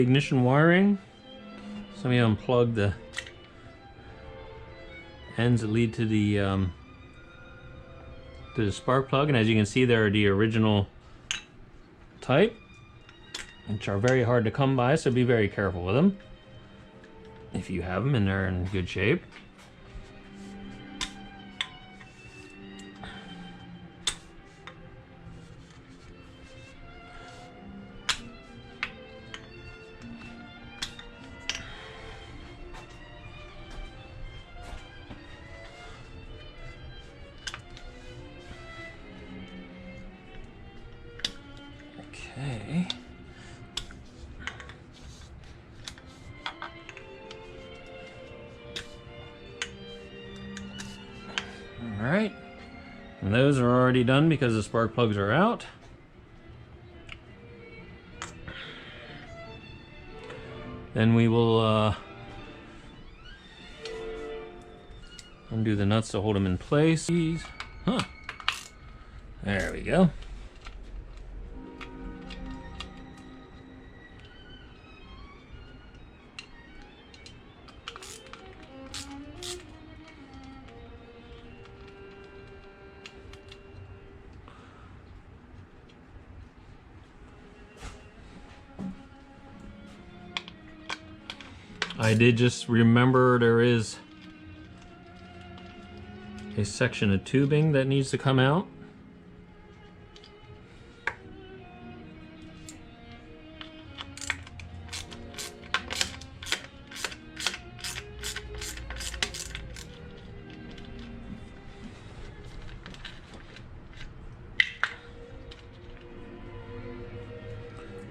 Ignition wiring. So we unplug the ends that lead to the spark plug, and as you can see, they're the original type, which are very hard to come by, so be very careful with them if you have them and they're in good shape. Okay. All right. And those are already done because the spark plugs are out. Then we will undo the nuts to hold them in place. Huh. There we go. I did just remember there is a section of tubing that needs to come out.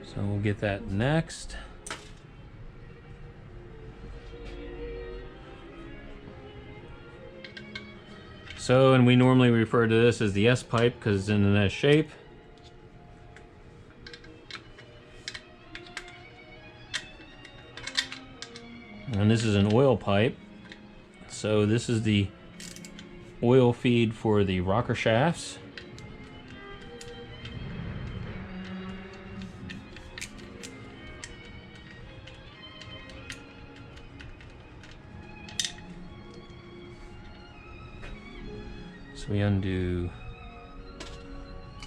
So we'll get that next. So, and we normally refer to this as the S pipe because it's in an S shape. And this is an oil pipe. So this is the oil feed for the rocker shafts. So we undo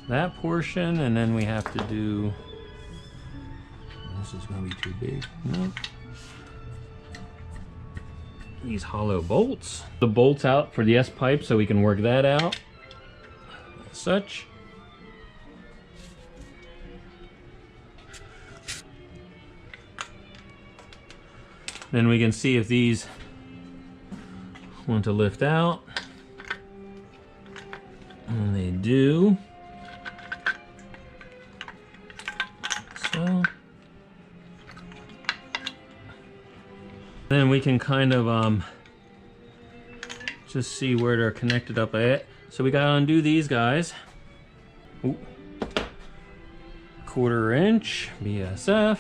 that portion, and then we have to do, this is going to be too big, no. These hollow bolts. The bolts out for the S pipe so we can work that out as such. Then we can see if these want to lift out. And they do. So then we can kind of just see where they're connected up at. So we gotta undo these guys. Ooh. 1/4 inch BSF.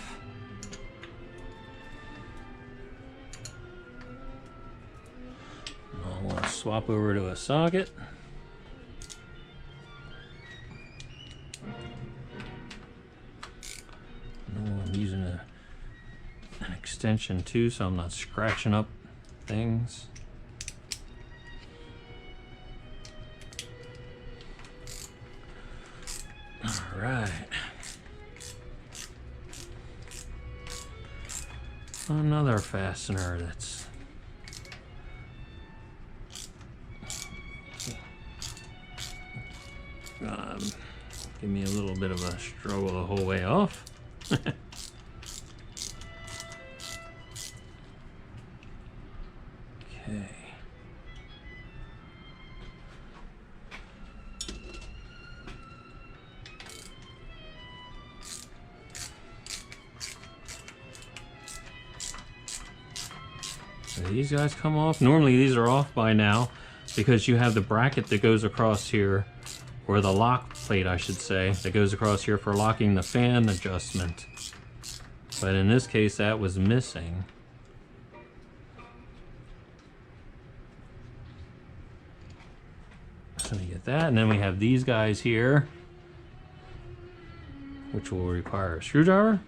I want to swap over to a socket. I'm using an extension too, so I'm not scratching up things. All right. Another fastener that's give me a little bit of a struggle the whole way off. Okay. So these guys come off. Normally these are off by now because you have the bracket that goes across here, or the lock plate I should say, that goes across here for locking the fan adjustment. But in this case that was missing. So we get that, and then we have these guys here, which will require a screwdriver.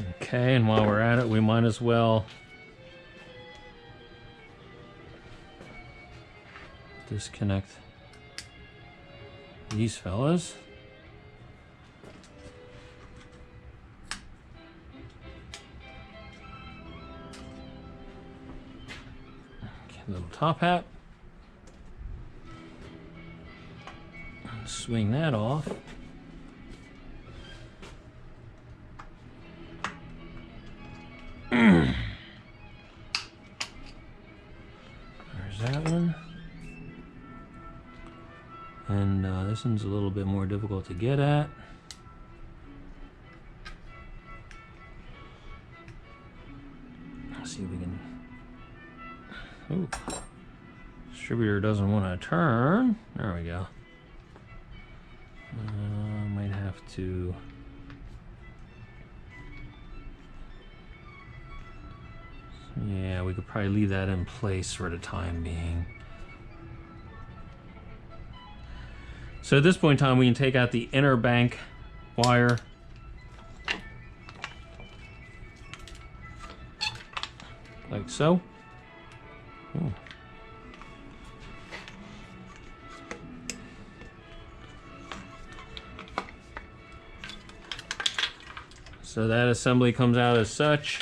Okay, and while we're at it, we might as well disconnect these fellas. Okay, little top hat. Swing that off. There's that one. And this one's a little bit more difficult to get at. Let's see if we can... Ooh. Distributor doesn't want to turn. There we go. Might have to... Yeah, we could probably leave that in place for the time being. So at this point in time, we can take out the inner bank wire. Like so. Ooh. So that assembly comes out as such.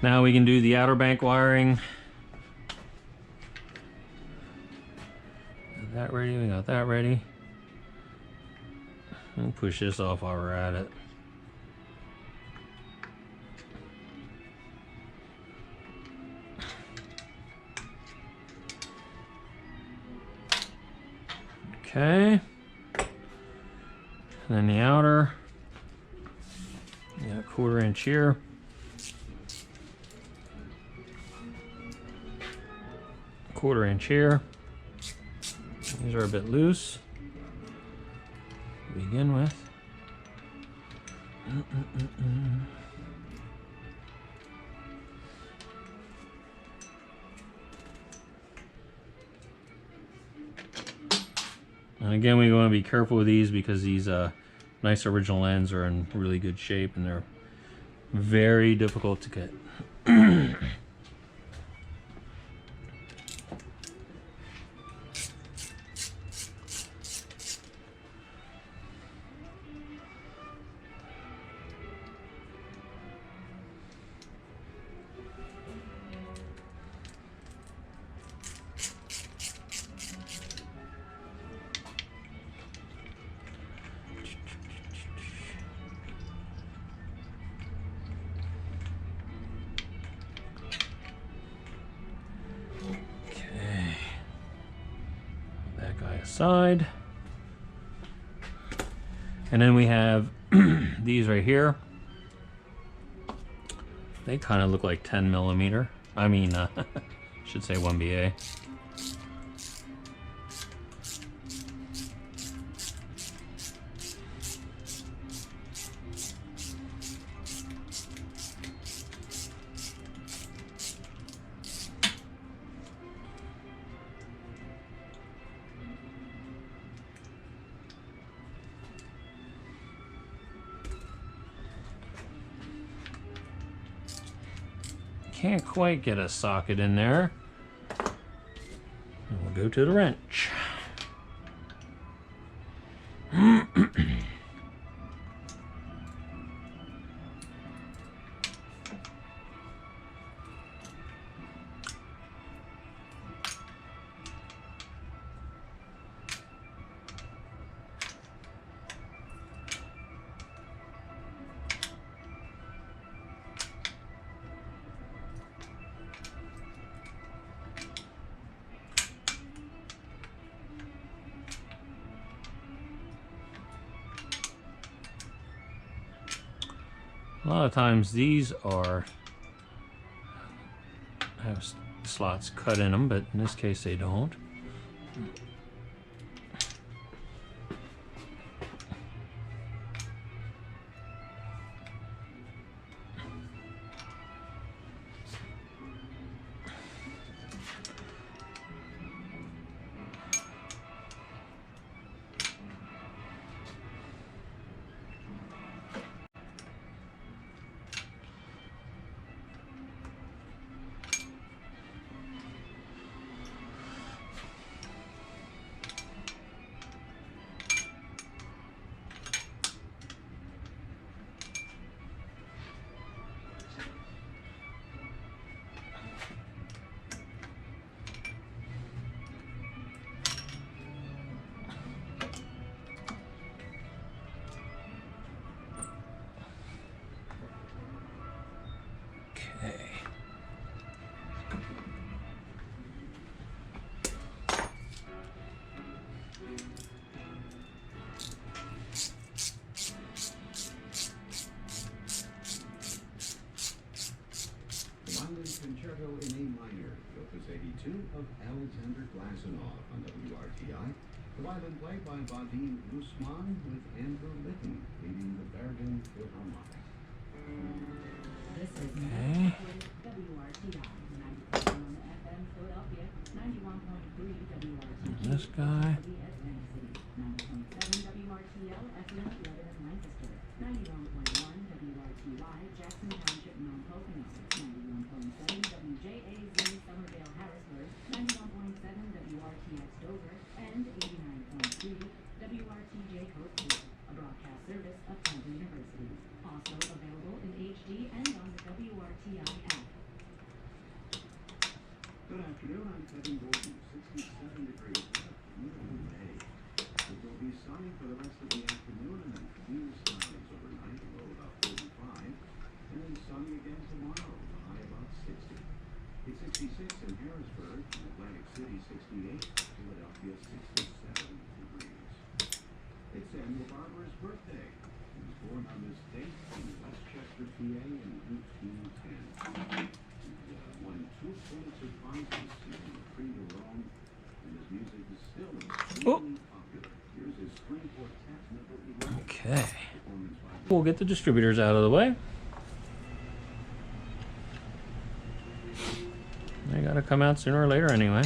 Now we can do the outer bank wiring. Got that ready, we got that ready. We'll push this off while we're at it. Okay. And then the outer. Yeah, 1/4 inch here. Quarter inch here. These are a bit loose to begin with. And again, we want to be careful with these because these nice original ends are in really good shape and they're very difficult to get. Side, and then we have these right here. They kind of look like 10 millimeter. I mean, should say 1BA. Can't quite get a socket in there. And we'll go to the wrench. A lot of times these have slots cut in them, but in this case they don't. concerto in A minor, Opus 82 of Alexander Glazunov on WRTI. The violin played by Vadim Guzman with Andrew Litton leading the Bergen Philharmonic. This is Okay. WRTI, 90.1 FM Philadelphia, 91.3 WRTG. This guy. Atlantic City, 90.7 WRTL FM Lebanon Lancaster, 91.1 WRTY Jackson Township Mount Pocono, 91.7 WJAZ Somerville Harrisburg, 91.7 WRTX Dover, and 89.3 WRTJ Coatesville, a broadcast service of Temple University. Also available in HD and on the WRTI app. Good afternoon, I'm Kevin Gordon. 67 degrees, beautiful day. It will be sunny for the rest of the afternoon and then clear skies overnight, low about 45. And then sunny again tomorrow, the high about 60. It's 66 in Harrisburg, in Atlantic City 68, Philadelphia 67 degrees. It's Samuel Barber's birthday. He was born on this date in Westchester, PA in 1810. He won 2 Pulitzer Prizes in the Prix de Rome, and his music is still extremely popular. Here's his string quartet number 11. Okay. Performance by We'll get the distributors out of the way. They gotta come out sooner or later anyway.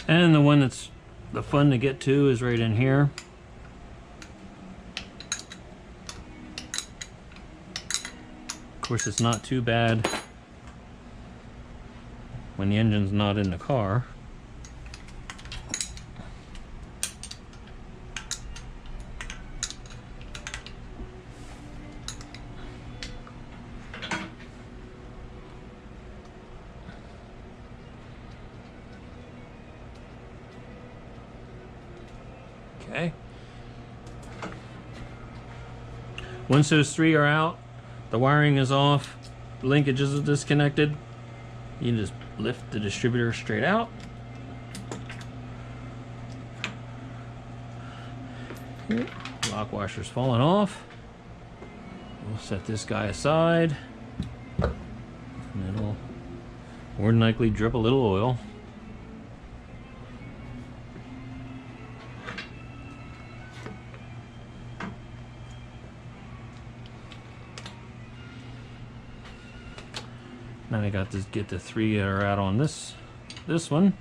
And the one that's the fun to get to is right in here. Of course, it's not too bad when the engine's not in the car. Okay. Once those 3 are out, the wiring is off, linkages are disconnected, you just lift the distributor straight out. Lock washer's falling off. We'll set this guy aside, and it'll more than likely drip a little oil. Now I got to get the 3 that are out on this one.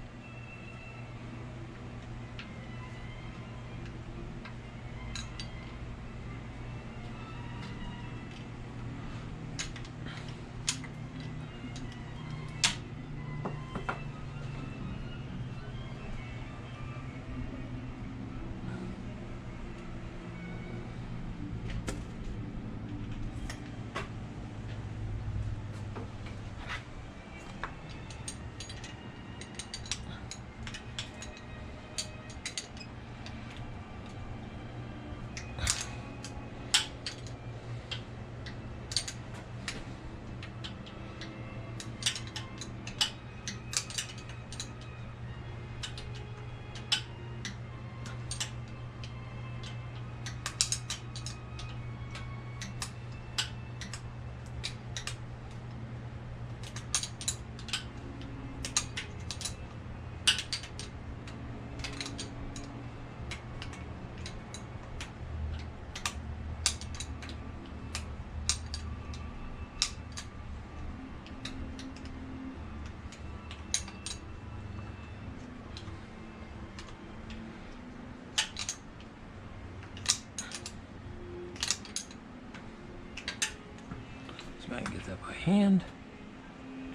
hand.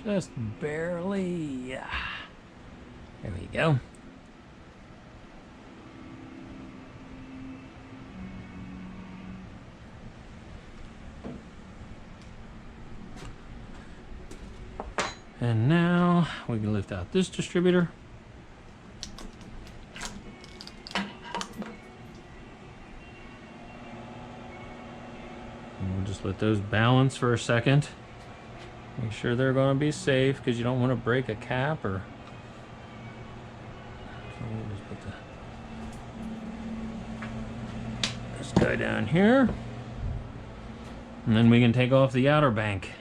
Just barely. Yeah. There we go. And now we can lift out this distributor. And we'll just let those balance for a second. Make sure they're going to be safe because you don't want to break a cap or. So we'll just put this guy down here. And then we can take off the outer bank.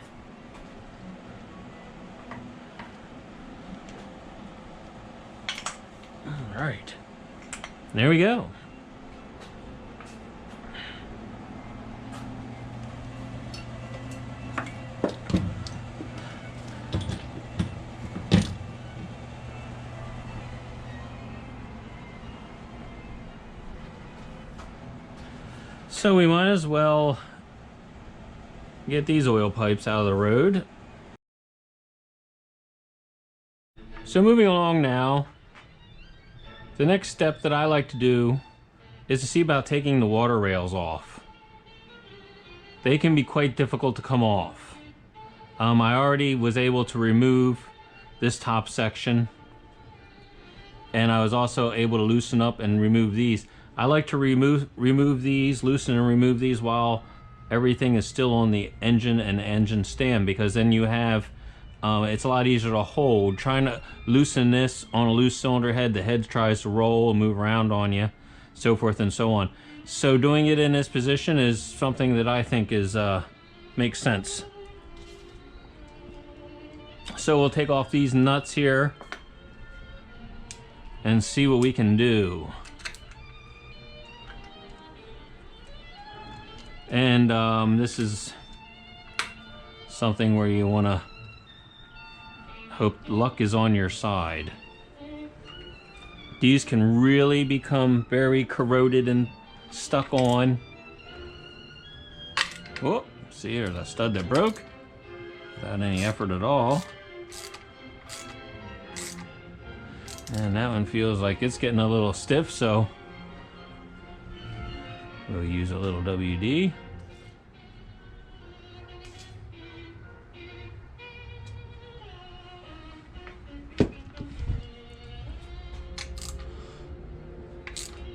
All right. There we go. So we might as well get these oil pipes out of the road. So moving along now, the next step that I like to do is to see about taking the water rails off. They can be quite difficult to come off. I already was able to remove this top section, and I was also able to loosen up and remove these. I like to remove these, loosen and remove these while everything is still on the engine and engine stand, because then you have it's a lot easier to hold. Trying to loosen this on a loose cylinder head, the head tries to roll and move around on you, so forth and so on. So doing it in this position is something that I think is makes sense. So we'll take off these nuts here and see what we can do. And this is something where you want to hope luck is on your side. These can really become very corroded and stuck on. Oh, see, there's a stud that broke without any effort at all. And that one feels like it's getting a little stiff, so we'll use a little WD.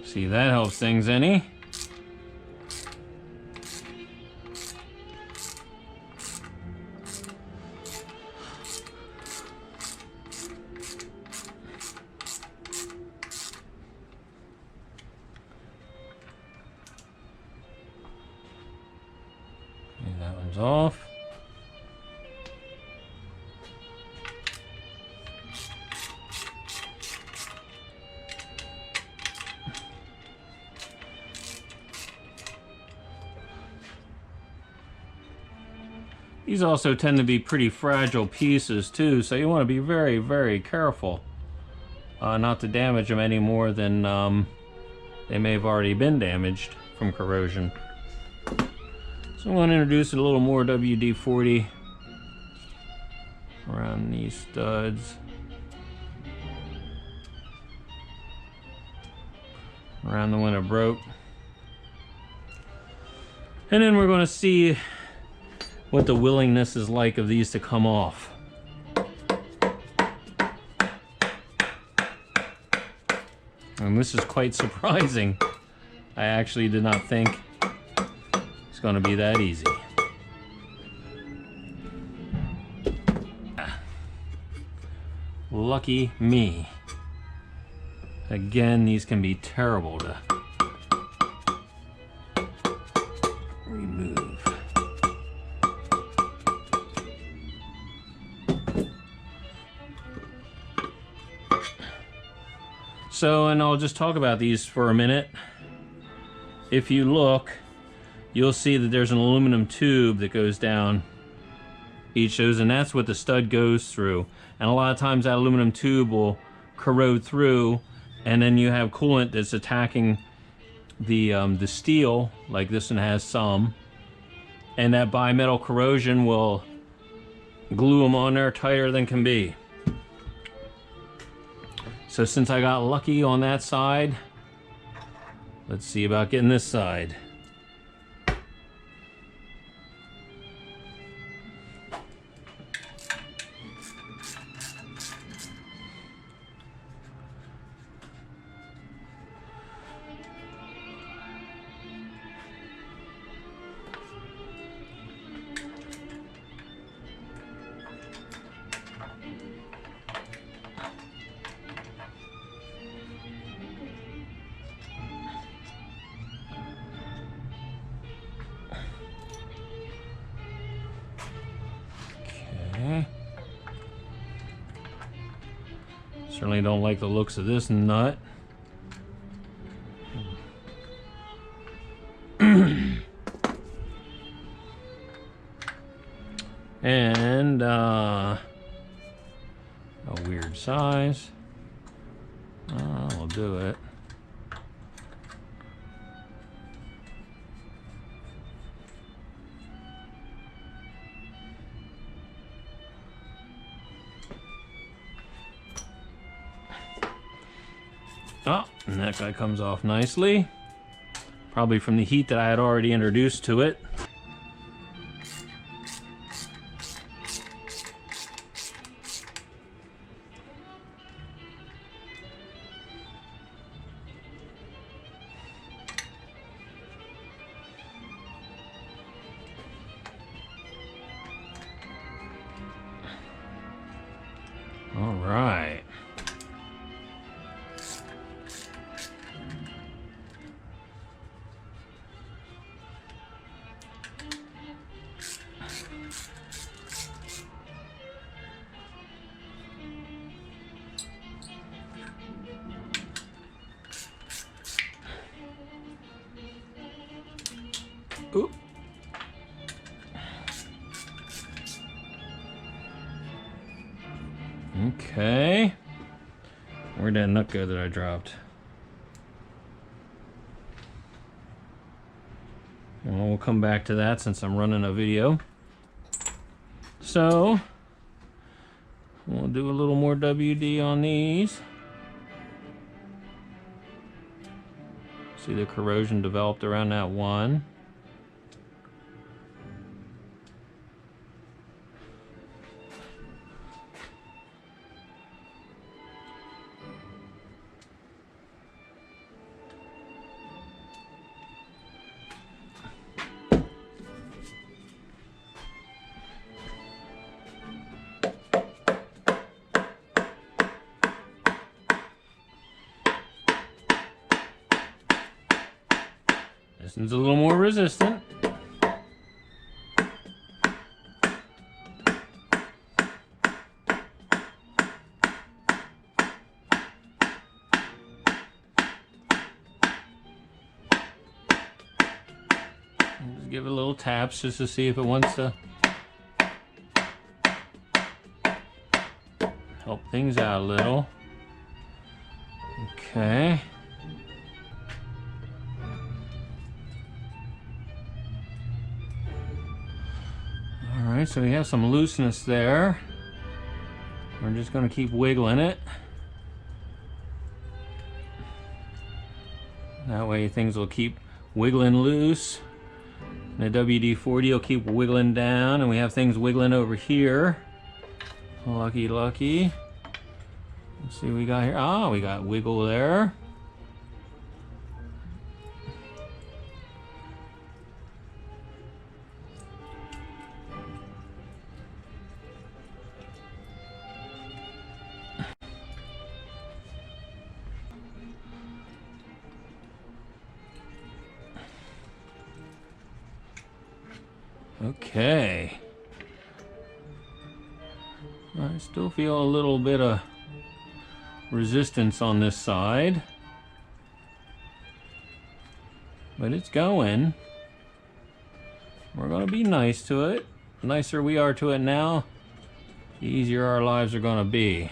See, that helps things any. Okay, that one's off. These also tend to be pretty fragile pieces too, so you want to be very, very careful not to damage them any more than they may have already been damaged from corrosion. So I'm going to introduce a little more WD-40 around these studs. Around the one that broke. And then we're going to see what the willingness is like of these to come off. And this is quite surprising. I actually did not think it's going to be that easy. Lucky me. Again, these can be terrible to remove. So, and I'll just talk about these for a minute. If you look, you'll see that there's an aluminum tube that goes down each of those, and that's what the stud goes through. And a lot of times that aluminum tube will corrode through, and then you have coolant that's attacking the steel, like this one has some, and that bimetal corrosion will glue them on there tighter than can be. So since I got lucky on that side, let's see about getting this side. Okay. Certainly don't like the looks of this nut. And a weird size. I'll do it. Oh, and that guy comes off nicely. Probably from the heat that I had already introduced to it. All right. Oop. Okay. Where'd that nut go that I dropped? Well, we'll come back to that since I'm running a video. So, we'll do a little more WD on these. See the corrosion developed around that one. This one's a little more resistant. Just give it a little taps just to see if it wants to help things out a little. Okay. Alright, so we have some looseness there. We're just going to keep wiggling it. That way things will keep wiggling loose. And the WD-40 will keep wiggling down, and we have things wiggling over here. Lucky, lucky. Let's see what we got here. Ah, we got wiggle there. Okay. I still feel a little bit of resistance on this side, but it's going. We're going to be nice to it. The nicer we are to it now, the easier our lives are going to be.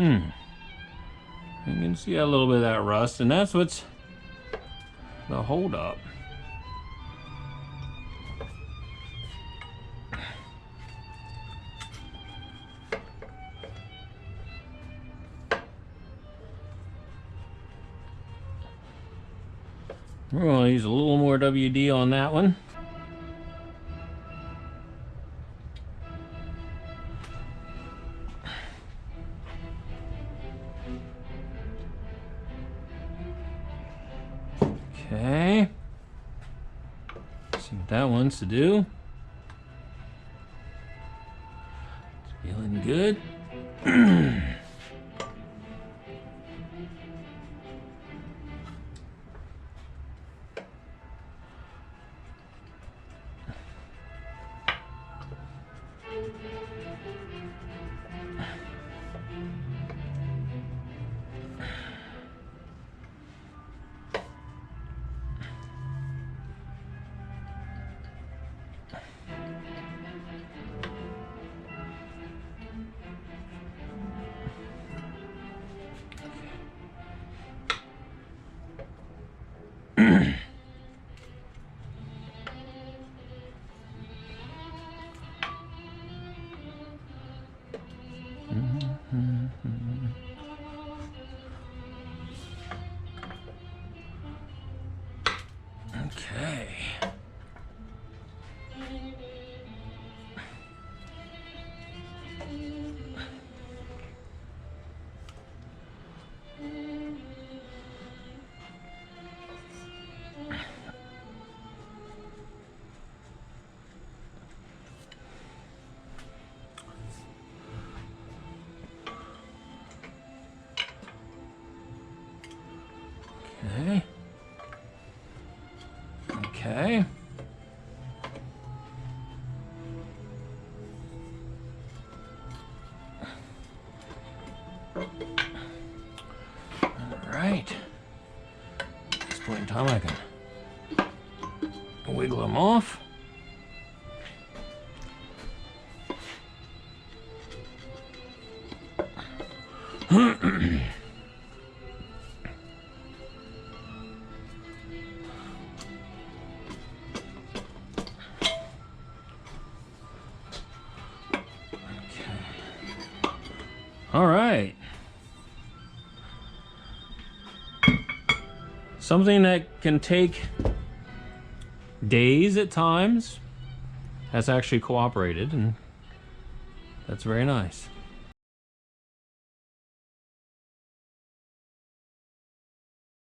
You can see a little bit of that rust, and that's what's the holdup. We're going to use a little more WD on that one. Okay. See what that wants to do. It's feeling good. Okay. Okay. Okay. All right. At this point in time, I can wiggle them off. All right. Something that can take days at times has actually cooperated, and that's very nice.